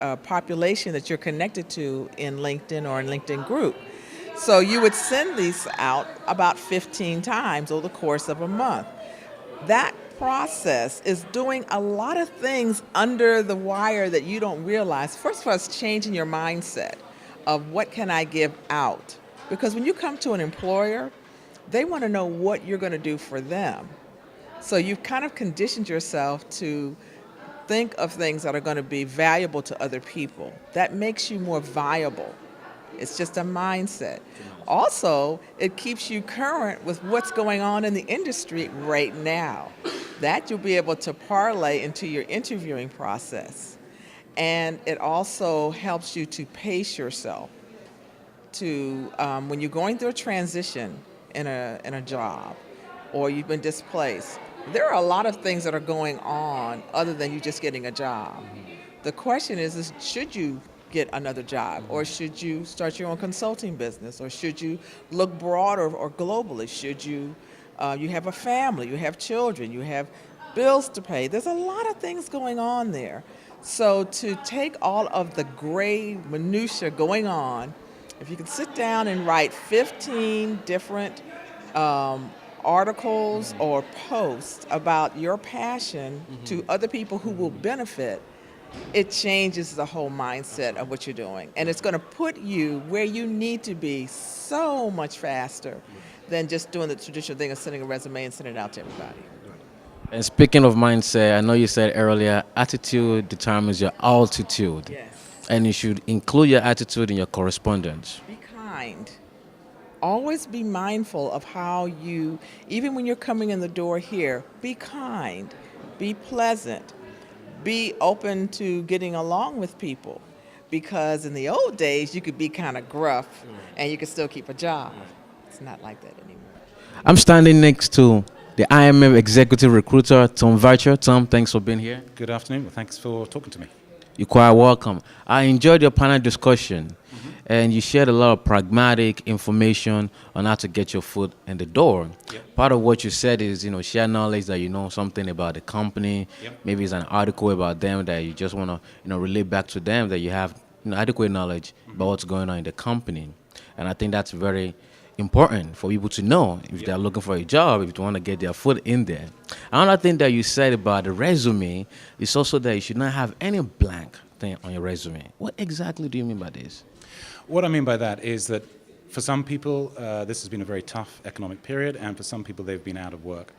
population that you're connected to in LinkedIn or in LinkedIn group. So you would send these out about 15 times over the course of a month. That process is doing a lot of things under the wire that you don't realize. First of all, it's changing your mindset of what can I give out. Because when you come to an employer, they want to know what you're going to do for them. So you've kind of conditioned yourself to think of things that are going to be valuable to other people. That makes you more viable. It's just a mindset. Also, it keeps you current with what's going on in the industry right now. That you'll be able to parlay into your interviewing process. And it also helps you to pace yourself to when you're going through a transition in a job or you've been displaced. There are a lot of things that are going on other than you just getting a job. The question is should you get another job, or should you start your own consulting business, or should you look broader or globally? Should you you have a family, you have children, you have bills to pay. There's a lot of things going on there. So to take all of the gray minutia going on, if you can sit down and write 15 different articles or posts about your passion to other people who will benefit, it changes the whole mindset of what you're doing. And it's going to put you where you need to be so much faster than just doing the traditional thing of sending a resume and sending it out to everybody. And speaking of mindset, I know you said earlier, attitude determines your altitude. Yes. And you should include your attitude in your correspondence. Be kind. Always be mindful of how you, even when you're coming in the door here, be kind, be pleasant, be open to getting along with people. Because in the old days, you could be kind of gruff and you could still keep a job. It's not like that anymore. I'm standing next to the IMF executive recruiter, Tom Varcher. Tom, thanks for being here. Good afternoon. Well, thanks for talking to me. You're quite welcome. I enjoyed your panel discussion, and you shared a lot of pragmatic information on how to get your foot in the door. Yep. Part of what you said is, share knowledge that you know something about the company. Yep. Maybe it's an article about them that you just want to, relay back to them that you have adequate knowledge about what's going on in the company. And I think that's very important for people to know if they're looking for a job, if they want to get their foot in there. Another thing that you said about the resume is also that you should not have any blank thing on your resume. What exactly do you mean by this? What I mean by that is that for some people, this has been a very tough economic period, and for some people, they've been out of work.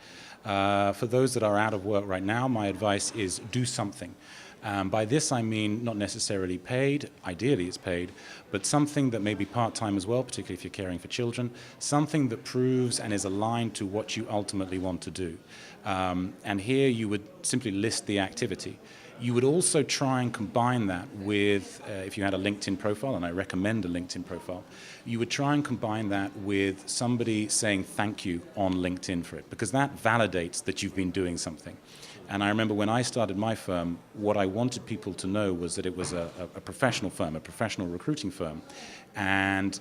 For those that are out of work right now, my advice is do something. By this, I mean not necessarily paid, ideally it's paid, but something that may be part-time as well, particularly if you're caring for children, something that proves and is aligned to what you ultimately want to do. And here you would simply list the activity. You would also try and combine that with, if you had a LinkedIn profile, and I recommend a LinkedIn profile, you would try and combine that with somebody saying thank you on LinkedIn for it, because that validates that you've been doing something. And I remember when I started my firm, what I wanted people to know was that it was a professional firm, a professional recruiting firm. And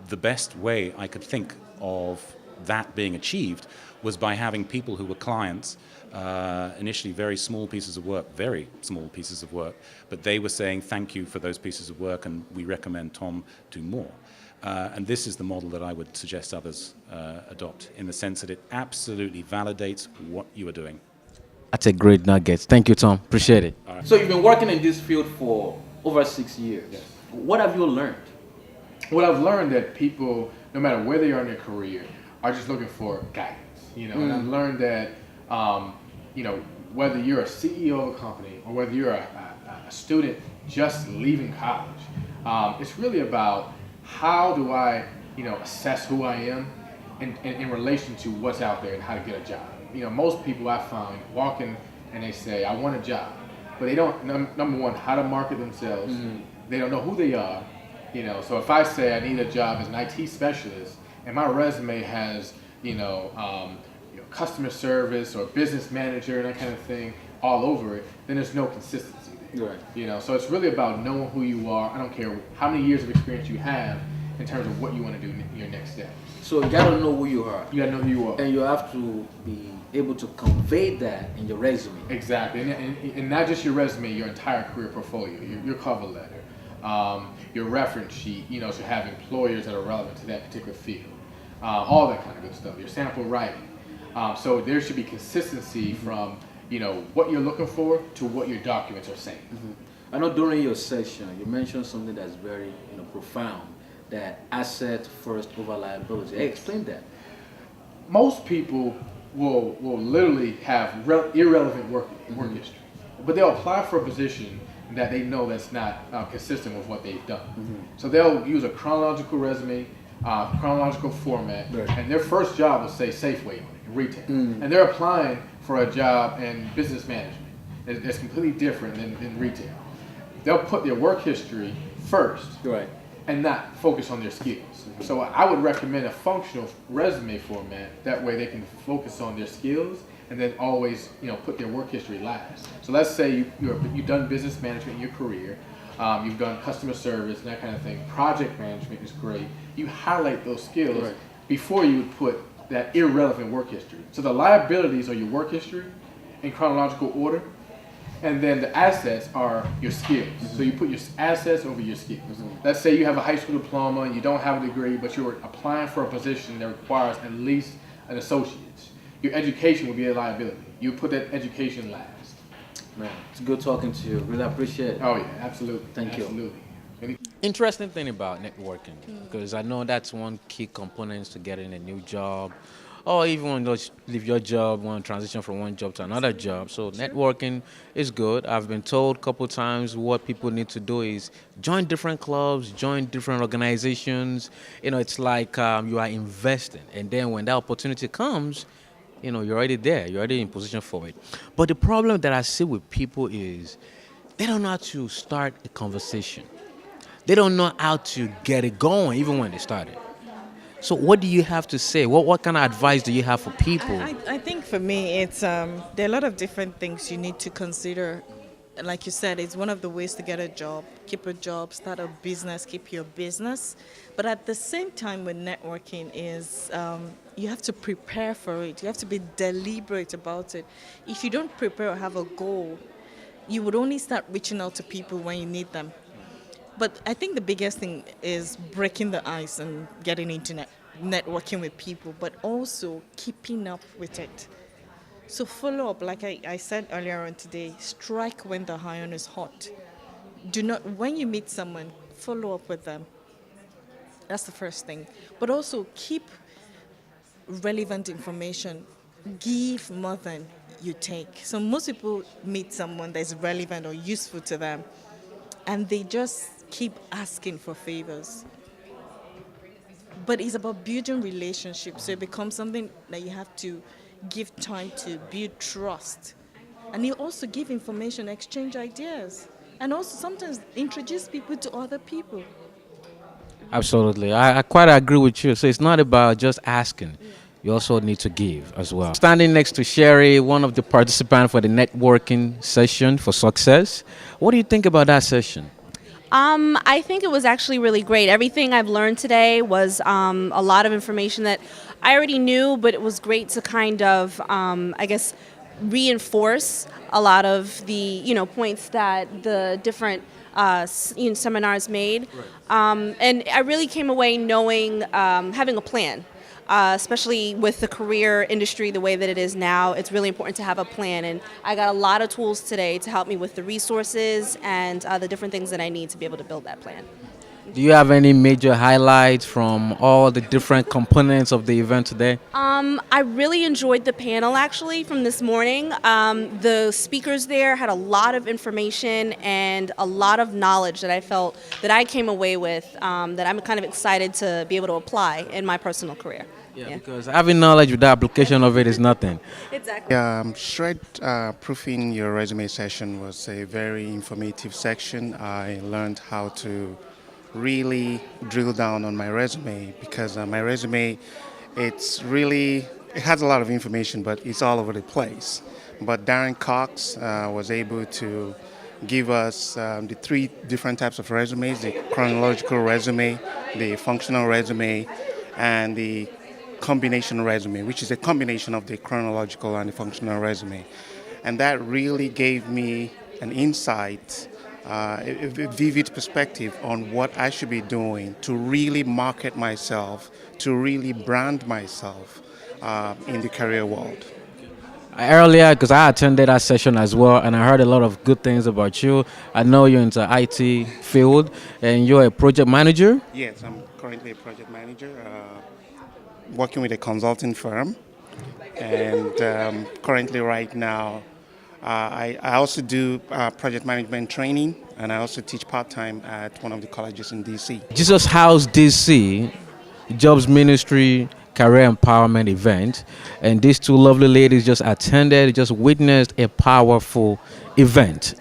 the best way I could think of that being achieved was by having people who were clients, initially very small pieces of work, but they were saying thank you for those pieces of work and we recommend Tom do more. And this is the model that I would suggest others adopt, in the sense that it absolutely validates what you are doing. That's a great nugget. Thank you, Tom. Appreciate it. So you've been working in this field for over 6 years. Yes. What have you learned? What I've learned that people, no matter where they are in their career, are just looking for guidance. And I've learned that, whether you're a CEO of a company or whether you're a student just leaving college, it's really about how do I, assess who I am in relation to what's out there and how to get a job. Most people I find walk in and they say, I want a job, but they don't, number one, how to market themselves. They don't know who they are. So if I say I need a job as an IT specialist and my resume has, customer service or business manager and that kind of thing all over it, then there's no consistency there. Right. So it's really about knowing who you are. I don't care how many years of experience you have. in terms of what you want to do in your next step. So you gotta know who you are, You gotta know who you are. and you have to be able to convey that in your resume. Exactly, and not just your resume, your entire career portfolio, your cover letter, your reference sheet, to have employers that are relevant to that particular field, all that kind of good stuff, your sample writing. So there should be consistency from, what you're looking for to what your documents are saying. I know during your session you mentioned something that's very profound, that asset first over liability. Hey, explain that. Most people will literally have irrelevant work history, but they'll apply for a position that they know that's not consistent with what they've done. So they'll use a chronological resume, chronological format, Right. and their first job will say Safeway on it, in retail, and they're applying for a job in business management. It's completely different than retail. They'll put their work history first, Right. and not focus on their skills. So I would recommend a functional resume format. That way they can focus on their skills and then always, put their work history last. So let's say you've done business management in your career, you've done customer service and that kind of thing. Project management is great. You highlight those skills Right. before you would put that irrelevant work history. So the liabilities are your work history in chronological order, and then the assets are your skills. So you put your assets over your skills. Let's say you have a high school diploma and you don't have a degree, but you're applying for a position that requires at least an associate's. Your education will be a liability. You put that education last. Man, it's good talking to you. Really appreciate it. Oh yeah, absolutely. Thank you. Absolutely. Interesting thing about networking, because I know that's one key component to getting a new job, or even when you leave your job, want to transition from one job to another job. So networking is good. I've been told a couple times what people need to do is join different clubs, join different organizations. It's like you are investing, and then when that opportunity comes, you're already there. You're already in position for it. But the problem that I see with people is they don't know how to start a conversation. They don't know how to get it going, even when they started. So, what do you have to say? What kind of advice do you have for people? I think for me, it's there are a lot of different things you need to consider. Like you said, it's one of the ways to get a job, keep a job, start a business, keep your business. But at the same time with networking is you have to prepare for it. You have to be deliberate about it. If you don't prepare or have a goal, you would only start reaching out to people when you need them. But I think the biggest thing is breaking the ice and getting into networking with people, but also keeping up with it. So follow up, like I said earlier on today, strike when the iron is hot. Do not, when you meet someone, follow up with them. That's the first thing. But also keep relevant information. Give more than you take. So most people meet someone that's relevant or useful to them, and they just keep asking for favors. But it's about building relationships, so it becomes something that you have to give time to build trust. And you also give information, exchange ideas, and also sometimes introduce people to other people. Absolutely. I quite agree with you. So, it's not about just asking. You also need to give as well. Standing next to Sherry, one of the participants for the networking session for success. What do you think about that session? I think it was actually really great. Everything I've learned today was a lot of information that I already knew, but it was great to kind of, reinforce a lot of the points that the different seminars made. Right. And I really came away knowing, having a plan. Especially with the career industry the way that it is now, it's really important to have a plan. And I got a lot of tools today to help me with the resources and the different things that I need to be able to build that plan. Do you have any major highlights from all the different components of the event today? I really enjoyed the panel actually from this morning. The speakers there had a lot of information and a lot of knowledge that I felt that I came away with that I'm kind of excited to be able to apply in my personal career. Yeah, because having knowledge with the application of it is nothing. Exactly. Shred proofing your resume session was a very informative section. I learned how to really drill down on my resume because my resume, it has a lot of information, but it's all over the place. But Darren Cox was able to give us the three different types of resumes: the chronological resume, the functional resume, and the combination resume, which is a combination of the chronological and the functional resume. And that really gave me an insight, a vivid perspective on what I should be doing to really market myself, to really brand myself in the career world. Earlier, because I attended that session as well, and I heard a lot of good things about you. I know you're into IT field, and you're a project manager. Yes, I'm currently a project manager working with a consulting firm. And currently, right now, I also do project management training, and I also teach part-time at one of the colleges in DC. Jesus House DC, Jobs Ministry Career Empowerment event, and these two lovely ladies just attended, just witnessed a powerful event.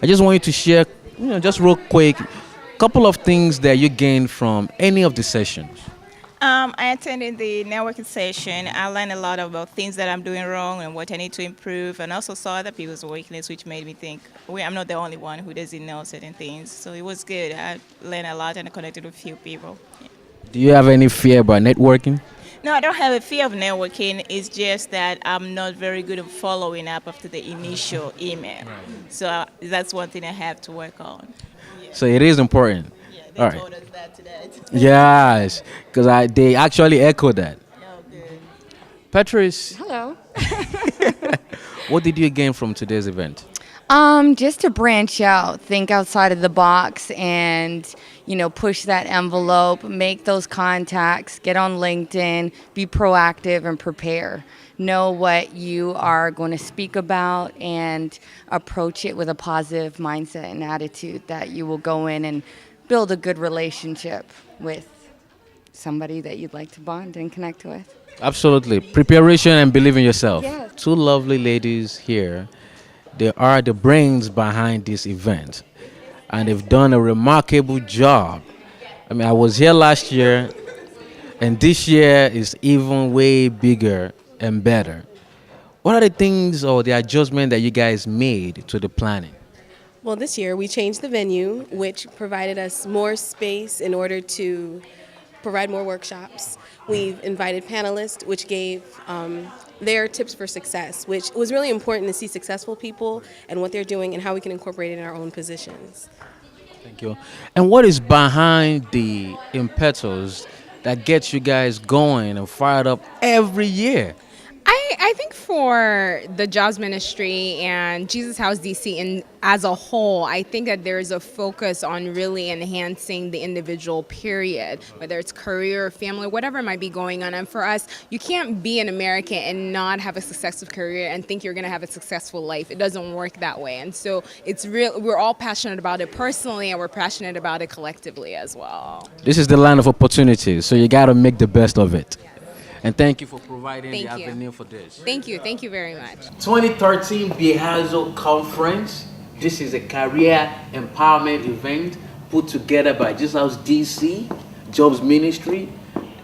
I just want you to share, just real quick, a couple of things that you gained from any of the sessions. I attended the networking session. I learned a lot about things that I'm doing wrong and what I need to improve, and also saw other people's weakness, which made me think, I'm not the only one who doesn't know certain things. So it was good. I learned a lot and I connected with a few people. Yeah. Do you have any fear about networking? No, I don't have a fear of networking. It's just that I'm not very good at following up after the initial email. Right. So that's one thing I have to work on. Yeah. So it is important. Yeah, All they right. told us that today. Yes, because they actually echoed that. Oh, good. Patrice, Hello. what did you gain from today's event? Just to branch out, think outside of the box, and push that envelope, make those contacts, get on LinkedIn, be proactive and prepare. Know what you are going to speak about and approach it with a positive mindset and attitude that you will go in and build a good relationship with somebody that you'd like to bond and connect with. Absolutely. Preparation and believe in yourself. Yes. Two lovely ladies here. They are the brains behind this event, and they've done a remarkable job. I mean, I was here last year, and this year is even way bigger and better. What are the things or the adjustment that you guys made to the planning? Well, this year we changed the venue, which provided us more space in order to provide more workshops. We've invited panelists, which gave their tips for success, which was really important to see successful people and what they're doing and how we can incorporate it in our own positions. Thank you. And what is behind the impetus that gets you guys going and fired up every year? I think for the Jobs Ministry and Jesus House DC and as a whole, I think that there's a focus on really enhancing the individual period, whether it's career, family, whatever might be going on. And for us, you can't be an American and not have a successful career and think you're going to have a successful life. It doesn't work that way. And so it's real. We're all passionate about it personally, and we're passionate about it collectively as well. This is the land of opportunities, so you got to make the best of it. And thank you for providing the Thank you. avenue for this. Thank you. Thank you very much. 2013 Bihazo Conference. This is a career empowerment event put together by Jesus House DC, Jobs Ministry.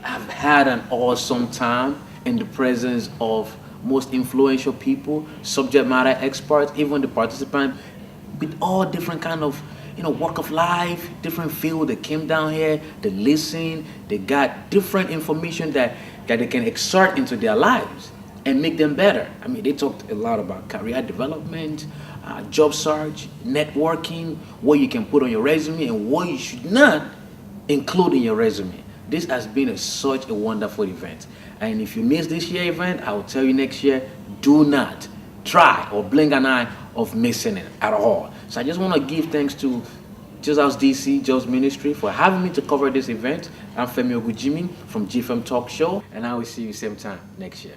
I've had an awesome time in the presence of most influential people, subject matter experts, even the participants with all different kind of walk of life, different field. They came down here, they listened, they got different information that they can exert into their lives and make them better. I mean, they talked a lot about career development, job search, networking, what you can put on your resume and what you should not include in your resume. This has been such a wonderful event. And if you miss this year's event, I will tell you next year, do not try or blink an eye of missing it at all. So I just want to give thanks to Jesus House DC, Jobs Ministry, for having me to cover this event. I'm Femi Ogujimi from Gfem Talk Show, and I will see you same time next year.